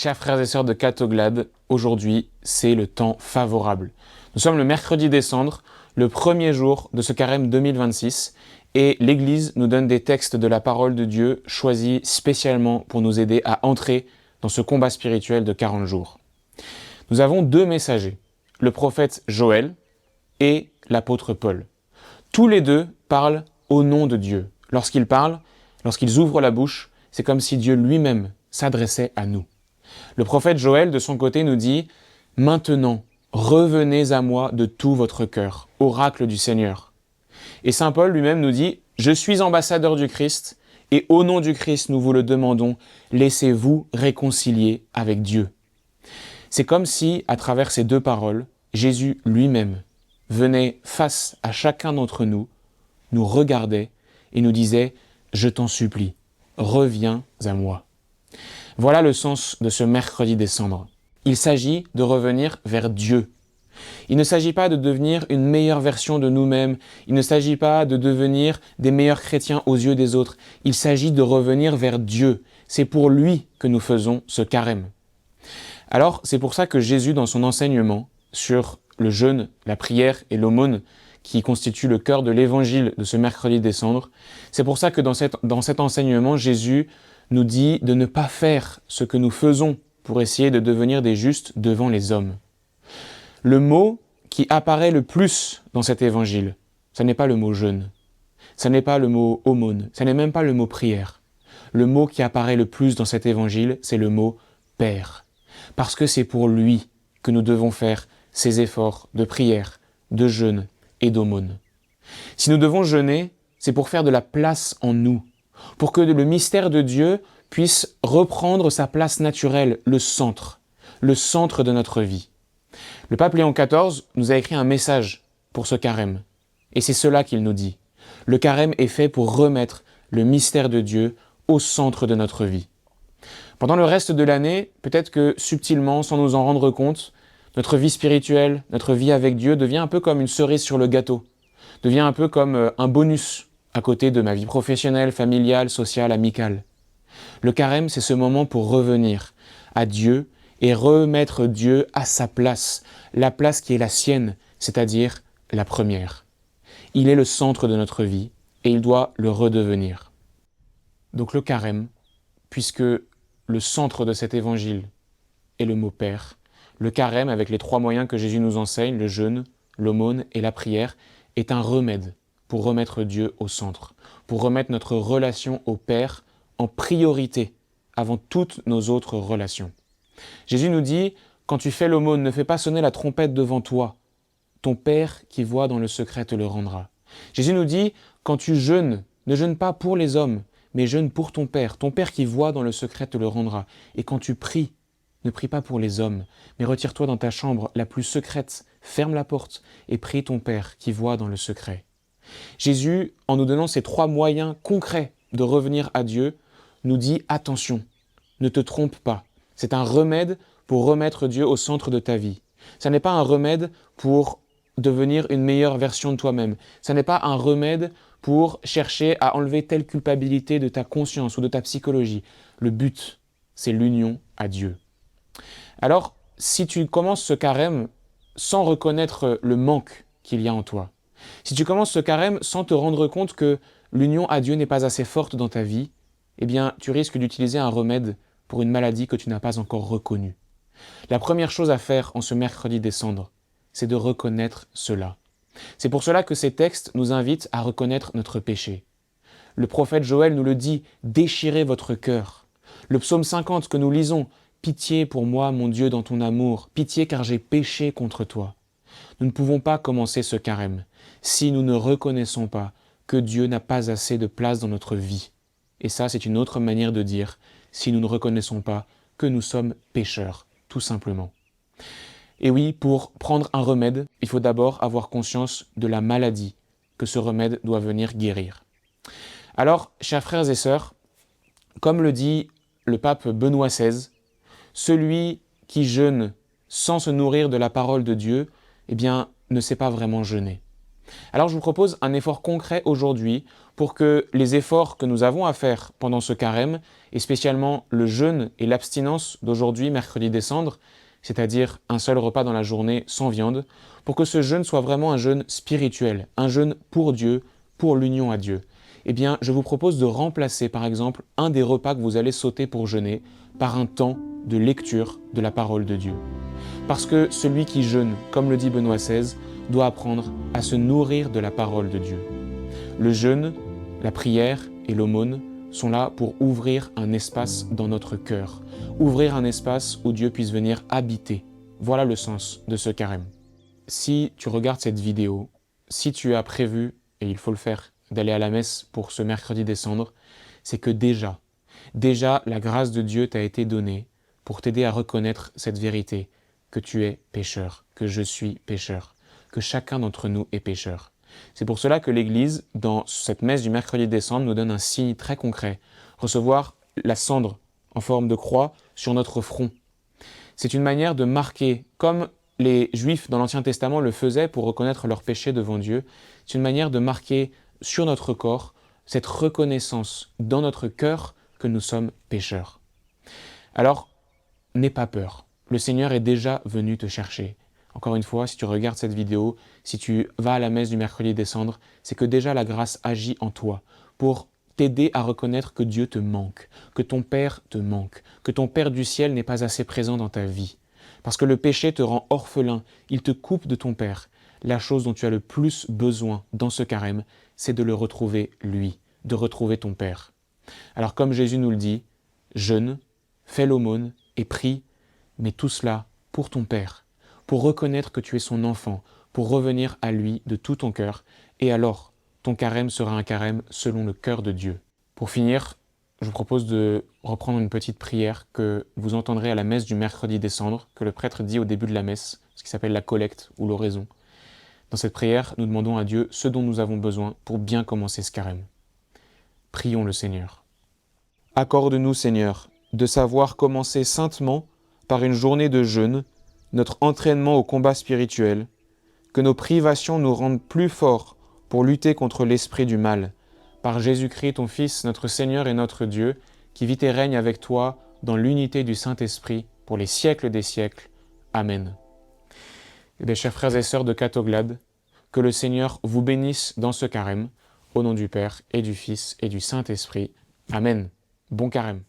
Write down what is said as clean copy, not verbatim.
Chers frères et sœurs de Catoglade, aujourd'hui, c'est le temps favorable. Nous sommes le mercredi des Cendres, le premier jour de ce carême 2026, et l'Église nous donne des textes de la parole de Dieu choisis spécialement pour nous aider à entrer dans ce combat spirituel de 40 jours. Nous avons deux messagers, le prophète Joël et l'apôtre Paul. Tous les deux parlent au nom de Dieu. Lorsqu'ils parlent, lorsqu'ils ouvrent la bouche, c'est comme si Dieu lui-même s'adressait à nous. Le prophète Joël, de son côté, nous dit « Maintenant, revenez à moi de tout votre cœur, oracle du Seigneur. » Et saint Paul lui-même nous dit « Je suis ambassadeur du Christ, et au nom du Christ, nous vous le demandons, laissez-vous réconcilier avec Dieu. » C'est comme si, à travers ces deux paroles, Jésus lui-même venait face à chacun d'entre nous, nous regardait et nous disait « Je t'en supplie, reviens à moi. » Voilà le sens de ce mercredi des Cendres. Il s'agit de revenir vers Dieu. Il ne s'agit pas de devenir une meilleure version de nous-mêmes. Il ne s'agit pas de devenir des meilleurs chrétiens aux yeux des autres. Il s'agit de revenir vers Dieu. C'est pour lui que nous faisons ce carême. Alors, c'est pour ça que Jésus, dans son enseignement sur le jeûne, la prière et l'aumône, qui constitue le cœur de l'évangile de ce mercredi des Cendres, c'est pour ça que dans cet enseignement, Jésus nous dit de ne pas faire ce que nous faisons pour essayer de devenir des justes devant les hommes. Le mot qui apparaît le plus dans cet évangile, ce n'est pas le mot jeûne, ce n'est pas le mot aumône, ce n'est même pas le mot prière. Le mot qui apparaît le plus dans cet évangile, c'est le mot Père. Parce que c'est pour lui que nous devons faire ces efforts de prière, de jeûne et d'aumône. Si nous devons jeûner, c'est pour faire de la place en nous, pour que le mystère de Dieu puisse reprendre sa place naturelle, le centre de notre vie. Le pape Léon XIV nous a écrit un message pour ce carême, et c'est cela qu'il nous dit. Le carême est fait pour remettre le mystère de Dieu au centre de notre vie. Pendant le reste de l'année, peut-être que subtilement, sans nous en rendre compte, notre vie spirituelle, notre vie avec Dieu devient un peu comme une cerise sur le gâteau, devient un peu comme un bonus à côté de ma vie professionnelle, familiale, sociale, amicale. Le carême, c'est ce moment pour revenir à Dieu et remettre Dieu à sa place, la place qui est la sienne, c'est-à-dire la première. Il est le centre de notre vie et il doit le redevenir. Donc le carême, puisque le centre de cet évangile est le mot Père, le carême, avec les trois moyens que Jésus nous enseigne, le jeûne, l'aumône et la prière, est un remède pour remettre Dieu au centre, pour remettre notre relation au Père en priorité avant toutes nos autres relations. Jésus nous dit, quand tu fais l'aumône, ne fais pas sonner la trompette devant toi. Ton Père qui voit dans le secret te le rendra. Jésus nous dit, quand tu jeûnes, ne jeûne pas pour les hommes, mais jeûne pour ton Père qui voit dans le secret te le rendra. Et quand tu pries, ne prie pas pour les hommes, mais retire-toi dans ta chambre la plus secrète, ferme la porte et prie ton Père qui voit dans le secret. Jésus, en nous donnant ces trois moyens concrets de revenir à Dieu, nous dit « Attention, ne te trompe pas. C'est un remède pour remettre Dieu au centre de ta vie. Ça n'est pas un remède pour devenir une meilleure version de toi-même. Ça n'est pas un remède pour chercher à enlever telle culpabilité de ta conscience ou de ta psychologie. Le but, c'est l'union à Dieu. » Alors, si tu commences ce carême sans reconnaître le manque qu'il y a en toi, si tu commences ce carême sans te rendre compte que l'union à Dieu n'est pas assez forte dans ta vie, eh bien, tu risques d'utiliser un remède pour une maladie que tu n'as pas encore reconnue. La première chose à faire en ce mercredi des Cendres, c'est de reconnaître cela. C'est pour cela que ces textes nous invitent à reconnaître notre péché. Le prophète Joël nous le dit, « Déchirez votre cœur ». Le psaume 50 que nous lisons, « Pitié pour moi, mon Dieu, dans ton amour, pitié car j'ai péché contre toi ». Nous ne pouvons pas commencer ce carême si nous ne reconnaissons pas que Dieu n'a pas assez de place dans notre vie. Et ça, c'est une autre manière de dire si nous ne reconnaissons pas que nous sommes pécheurs, tout simplement. Et oui, pour prendre un remède, il faut d'abord avoir conscience de la maladie que ce remède doit venir guérir. Alors, chers frères et sœurs, comme le dit le pape Benoît XVI, celui qui jeûne sans se nourrir de la parole de Dieu, eh bien, ne sait pas vraiment jeûner. Alors je vous propose un effort concret aujourd'hui pour que les efforts que nous avons à faire pendant ce carême, et spécialement le jeûne et l'abstinence d'aujourd'hui, mercredi des cendres, c'est-à-dire un seul repas dans la journée sans viande, pour que ce jeûne soit vraiment un jeûne spirituel, un jeûne pour Dieu, pour l'union à Dieu. Eh bien, je vous propose de remplacer par exemple un des repas que vous allez sauter pour jeûner par un temps de lecture de la parole de Dieu. Parce que celui qui jeûne, comme le dit Benoît XVI, doit apprendre à se nourrir de la parole de Dieu. Le jeûne, la prière et l'aumône sont là pour ouvrir un espace dans notre cœur, ouvrir un espace où Dieu puisse venir habiter. Voilà le sens de ce carême. Si tu regardes cette vidéo, si tu as prévu, et il faut le faire, d'aller à la messe pour ce mercredi des cendres, c'est que déjà la grâce de Dieu t'a été donnée pour t'aider à reconnaître cette vérité, que tu es pécheur, que je suis pécheur, que chacun d'entre nous est pécheur. C'est pour cela que l'Église, dans cette messe du mercredi des cendres, nous donne un signe très concret, recevoir la cendre en forme de croix sur notre front. C'est une manière de marquer, comme les Juifs dans l'Ancien Testament le faisaient pour reconnaître leurs péchés devant Dieu, c'est une manière de marquer sur notre corps cette reconnaissance dans notre cœur que nous sommes pécheurs. Alors, n'aie pas peur. Le Seigneur est déjà venu te chercher. Encore une fois, si tu regardes cette vidéo, si tu vas à la messe du mercredi des cendres, c'est que déjà la grâce agit en toi pour t'aider à reconnaître que Dieu te manque, que ton Père te manque, que ton Père du ciel n'est pas assez présent dans ta vie. Parce que le péché te rend orphelin, il te coupe de ton Père. La chose dont tu as le plus besoin dans ce carême, c'est de le retrouver lui, de retrouver ton Père. Alors comme Jésus nous le dit, jeûne, fais l'aumône et prie, mais tout cela pour ton Père, pour reconnaître que tu es son enfant, pour revenir à lui de tout ton cœur, et alors ton carême sera un carême selon le cœur de Dieu. Pour finir, je vous propose de reprendre une petite prière que vous entendrez à la messe du mercredi des cendres, que le prêtre dit au début de la messe, ce qui s'appelle la collecte ou l'oraison. Dans cette prière, nous demandons à Dieu ce dont nous avons besoin pour bien commencer ce carême. Prions le Seigneur. Accorde-nous, Seigneur, de savoir commencer saintement par une journée de jeûne, notre entraînement au combat spirituel, que nos privations nous rendent plus forts pour lutter contre l'esprit du mal, par Jésus-Christ, ton Fils, notre Seigneur et notre Dieu, qui vit et règne avec toi dans l'unité du Saint-Esprit pour les siècles des siècles. Amen. Eh bien, chers frères et sœurs de Catoglade, que le Seigneur vous bénisse dans ce carême, au nom du Père et du Fils et du Saint-Esprit. Amen. Bon carême.